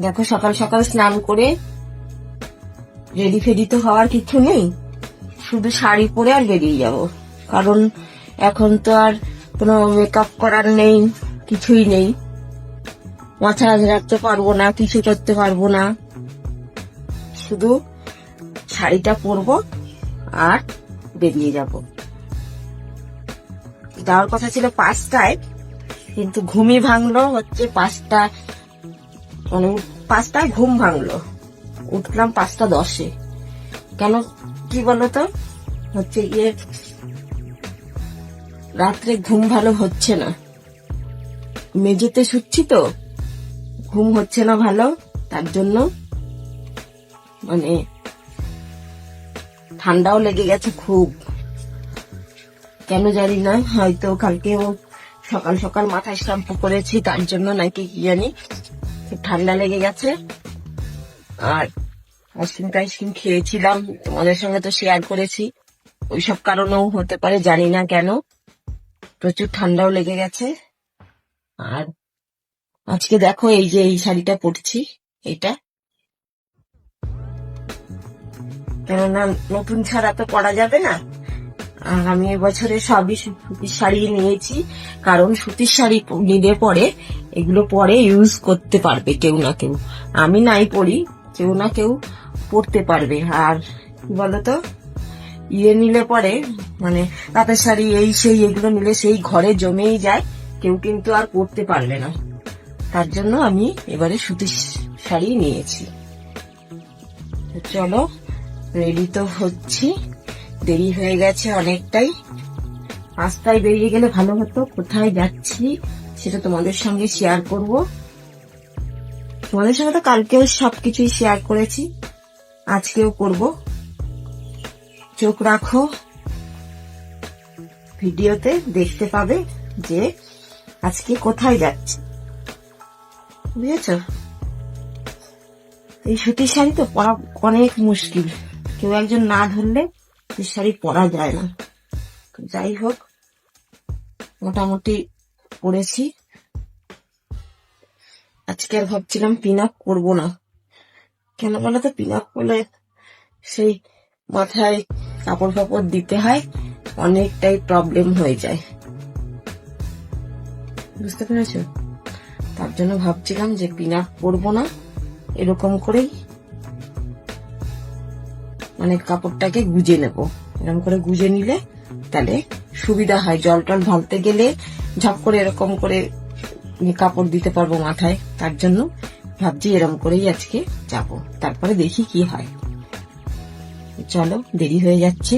দেখো সকাল সকাল স্নান করে রেডি ফেডি তো হওয়ার কিছু নেই, শুধু শাড়ি পরে আর বেরিয়ে যাব। কারণ এখন তো আর কোনো মেকআপ করার নেই, কিছুই নেই, মাথা রাখতে পারবো না, কিছু করতে পারবো না, শুধু শাড়িটা পরবো আর বেরিয়ে যাব। যাওয়ার কথা ছিল 5টায়, কিন্তু ঘুমই ভাঙলো হচ্ছে 5টা, মানে 5টায় ঘুম ভাঙলো, উঠলাম 5টা 10-এ। কেন কি বলতো, হচ্ছে গিয়ে রাত্রে ঘুম ভালো হচ্ছে না, মেঝেতে শুচ্ছি তো ঘুম হচ্ছে না ভালো, তার জন্য মানে ঠান্ডাও লেগে গেছে খুব, কেন জানি না, হয়তো কালকেও সকাল সকাল মাথায় শ্যাম্পু করেছি তার জন্য নাকি কি জানি, ঠান্ডা লেগে গেছে। আর আইসক্রিম খেয়েছিলাম, তোমাদের সঙ্গে তো শেয়ার করেছি, ওইসব কারণেও হতে পারে, জানি না কেন, প্রচুর ঠান্ডাও লেগে গেছে। আর আজকে দেখো এই যে এই শাড়িটা পরছি, এটা কেননা নতুন ছাড়া তো পরা যাবে না, আর আমি এবছরে সবই সুতির শাড়ি নিয়েছি, কারণ সুতির শাড়ি নিলে পরে এগুলো পরে ইউজ করতে পারবে কেউ না কেউ, আমি নাই পরি, কেউ না কেউ পরতে পারবে। আর কি বলতো, নিলে পরে মানে তাঁতের শাড়ি এই সেই এগুলো নিলে সেই ঘরে জমেই যায়, কেউ কিন্তু আর পরতে পারবে না, তার জন্য আমি এবারে সুতির শাড়ি নিয়েছি। চলো রেডি তো হচ্ছি, দেরি হয়ে গেছে অনেকটাই, 5টায় বেরিয়ে গেলে ভালো হতো। কোথায় যাচ্ছি সেটা তোমাদের সঙ্গে শেয়ার করব, তোমাদের সঙ্গে তো কালকেও সবকিছুই শেয়ার করেছি, আজকেও করব, চোখ রাখো ভিডিওতে, দেখতে পাবে যে আজকে কোথায় যাচ্ছি, বুঝেছ? এই সুতির শাড়ি তো পরা অনেক মুশকিল, কেউ একজন না ধরলে এই শাড়ি পরা যায় না। যাই হোক, মোটামুটি পরেছি। আজকে আর ভাবছিলাম পিন আপ করবো না, কেন বলতো, পিন আপ করলে সেই মাথায় কাপড় ফাপড় দিতে হয়, অনেকটাই প্রবলেম হয়ে যায়, বুঝতে পেরেছ? তার জন্য ভাবছিলাম যে পিন আপ করবো না, এরকম করেই মানে কাপড়টাকে গুজে নেব, এরকম করে গুজে নিলে তাহলে সুবিধা হয়, জল টল ঢালতে গেলে ঝপ করে এরকম করে কাপড় দিতে পারবো মাথায়, তার জন্য ভাবছি এরকম করেই আজকে যাব, তারপরে দেখি কি হয়। চলো, দেরি হয়ে যাচ্ছে।